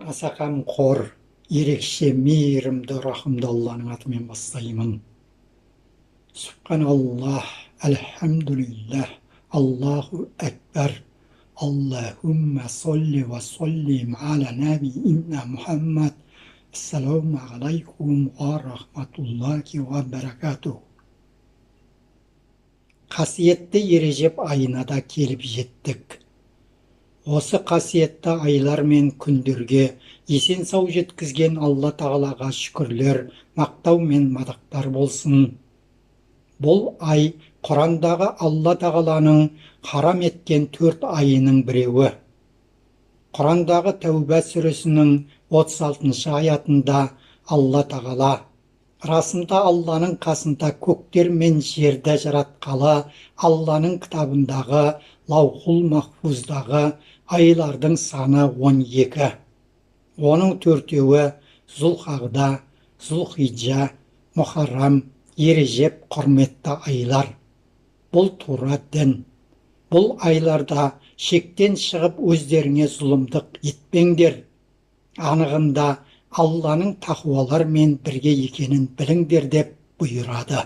Аса қамқор, ерекше мейірімді рахымды Алланың атымен бастаймын. Субханаллах, әлхамдулиллах, Аллаху әкбар, Аллахумма солли ва соллим аля набиинна Мухаммад. Ассаламу алейкум ва рахматуллахи ва баракатух. Қасиетті Ережеп айына да келіп жеттік. Осы қасиетті айлар мен күндерге есен сау жеткізген Алла Тағалаға шүкірлер, мақтау мен мадақтар болсын. Бұл ай Құрандағы Алла Тағаланың харам еткен 4 айының біреуі. Құрандағы Тәуба сүресінің 36 аятында Алла Тағала: расында Алланың қасында көктер мен жерді жаратқалы, Алланың кітабындағы Лаухул Махфуздағы айлардың саны 12. Оның 4-еуі Зулхағда, Зулхиджа, Мұхаррам, Ережеп құрметті айлар. Бұл тура дін. Бұл айларда шектен шығып өздеріңе зұлымдық етпеңдер. Анығында Алланың тақуалармен бірге екенін біліңдер деп бұйырады.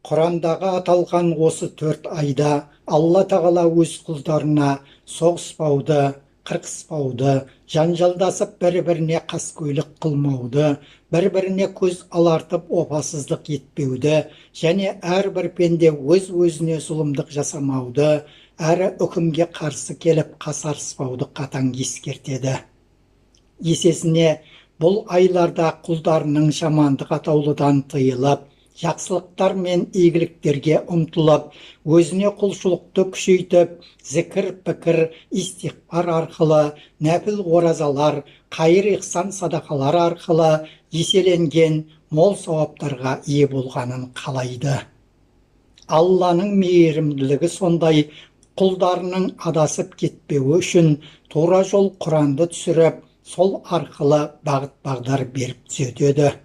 Құрандағы аталған осы 4 айда Алла Тағала өз құлдарына соғыспауды, қырқыспауды, жанжалдасып бір-біріне қаскөйлік қылмауды, бір-біріне көз алартып опасыздық етпеуді, және әрбір пенде өз-өзіне зұлымдық жасамауды, әрі үкімге қарсы келіп қасарыспауды қатаң ескертеді. Есесіне, бұл айларда құлдарының жамандық атаулыдан тыйылып, жақсылықтар мен игіліктерге ұмтылып, өзіне құлшылықты күшейтіп, зікір, пікір, истиғфар арқылы, нәпіл оразалар, қайыр ихсан садақалар арқылы еселенген мол сауаптарға ие болғанын қалайды. Алланың мейірімділігі сондай, құлдарының адасып кетпеуі үшін тура жол Құранды түсіріп, сол арқылы бағыт-бағдар беріп түзетеді.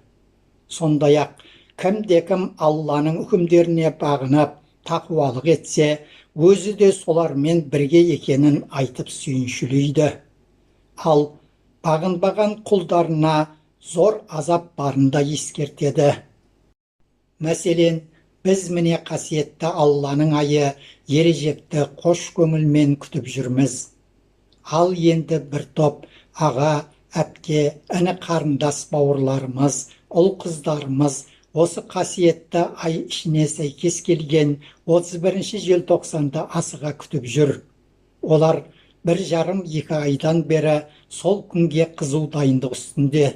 Сондай-ақ, кімде-кім Алланың үкімдеріне бағынып, тақуалық етсе, өзі де солармен бірге екенін айтып сүйіншілейді. Ал бағынбаған құлдарына зор азап барында ескертеді. Мәселен, біз міне қасиетті Алланың айы Ережепті қош көңілмен күтіп жүрміз. Ал енді бір топ аға, әпке, іні қарындас бауырларымыз, ұл-қыздарымыз осы қасиетті ай ішіне сәйкес келген 31 желтоқсанды асыға күтіп жүр. Олар 1,5-2 айдан бері сол күнге қызу дайындық үстінде.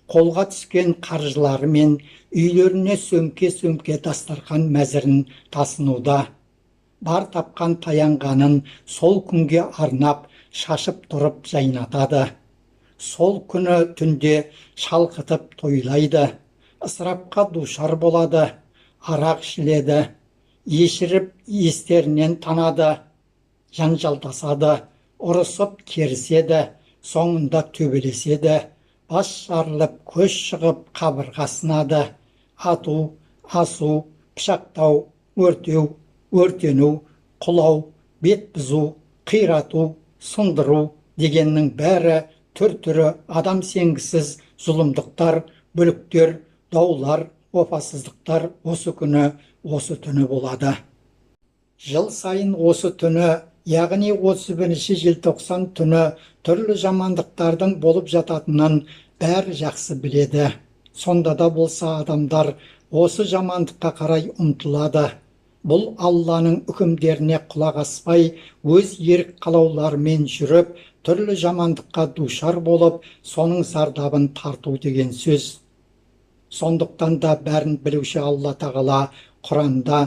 Қолға түскен қаржыларымен үйлеріне сөмке-сөмке дастархан мәзірін тасынуда. Бар тапқан таянғанын сол күнге арнап шашып тұрып жайнатады. Сол күні түнде шалқытып тойлайды. Ысырапқа душар болады, арақ ішіледі, ешіріп естерінен танады, жанжалдасады, ұрысып керіседі, соңында төбелеседі, бас жарылып көз шығып қабырға сынады. Ату, асу, пышақтау, өртеу, өртену, құлау, бет бұзу, қирату, сындыру дегеннің бәрі түр-түрі адам сенгісіз зұлымдықтар, бүліктер, даулар, опасыздықтар осы күні, осы түні болады. Жыл сайын осы түні, яғни 31 желтоқсан түні түрлі жамандықтардың болып жататынын бәрі жақсы біледі. Сонда да болса адамдар осы жамандыққа қарай ұмтылады. Бұл Алланың үкімдеріне құлақ аспай, өз ерік қалауларымен жүріп, түрлі жамандыққа душар болып, соның зардабын тарту деген сөз. Сондықтан да бәрін білуші Алла Тағала Құранда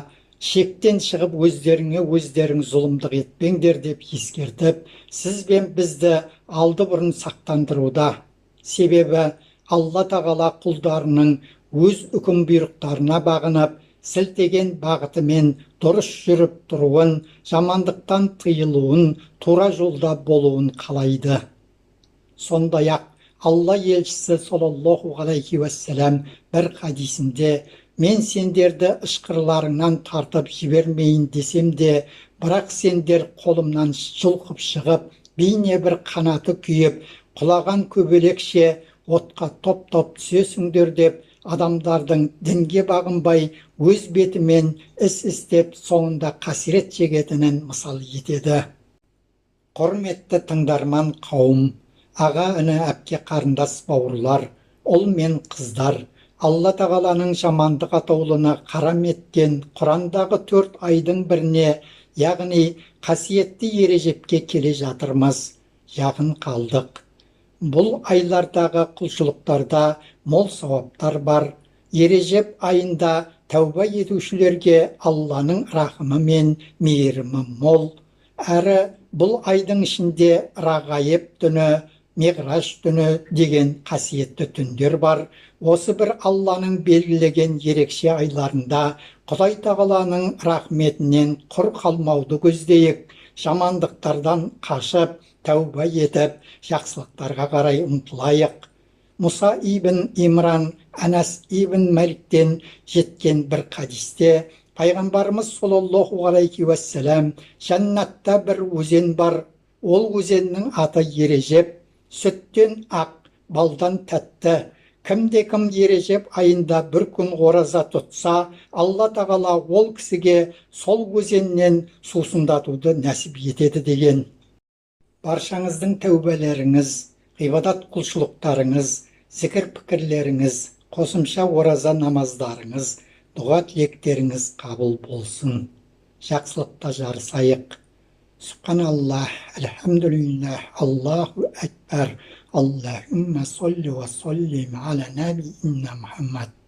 шектен шығып өздерің зұлымдық етпеңдер деп ескертіп, сіз бен бізді алды бұрын сақтандыруда. Себебі Алла Тағала құлдарының өз үкім бұйрықтарына бағынып, сілтеген бағытымен дұрыс жүріп тұруын, жамандықтан тыйылуын, тура жолда болуын қалайды. Сондай-ақ Алла елшісі саллаллаху алейхи уассалам бір хадисінде: мен сендерді ышқырларыңнан тартып жібермейін десем де, бірақ сендер қолымнан жұлқып шығып, бейне бір қанаты күйіп, құлаған көбелекше отқа топ-топ түсесіңдер деп, адамдардың дінге бағынбай, өз бетімен іс істеп, соңында қасірет шегетінін мысал етеді. Құрметті тыңдарман қауым, аға, іні, әпке, қарындас, бауырлар, ұл мен қыздар, Алла тағаланың жамандық атаулыны қарам еткен Құрандағы 4 айдың біріне, яғни қасиетті Ережепке келе жатырмыз. Яғын қалдық. Бұл айлардағы құлшылықтарда мол сауаптар бар. Ережеп айында тәуба етушілерге Алланың рахымы мен мейірімі мол. Әрі бұл айдың ішінде Рағайып түні, Миғраж түні деген қасиетті түндер бар. Осы бір Алланың белгілеген ерекше айларында Құдай тағаланың рахметінен құр қалмауды көздейік, жамандықтардан қашып, тәуба етіп, жақсылықтарға қарай ұмтылайық. Мұса ибн Имран, Анас ибн Маликтен жеткен бір хадисте пайғамбарымыз саллаллаху алейхи уассалам, жәннатта бір өзен бар, ол өзеннің аты Ережеп, сүттен ақ, балдан тәтті. Кімде-кім Ережеп айында бір күн ораза тұтса, Алла тағала ол кісіге сол өзеннен сусындатуды нәсіп етеді деген. Баршаңыздың тәубелеріңіз, ғибадат құлшылықтарыңыз, зікір пікірлеріңіз, қосымша ораза намаздарыңыз, дұға тілектеріңіз қабыл болсын. Жақсылықта жарысайық. Subhanallah, elhamdülillah, Allahu Ekber, Allahümme salli ve sallim ala nebiyyina Muhammed.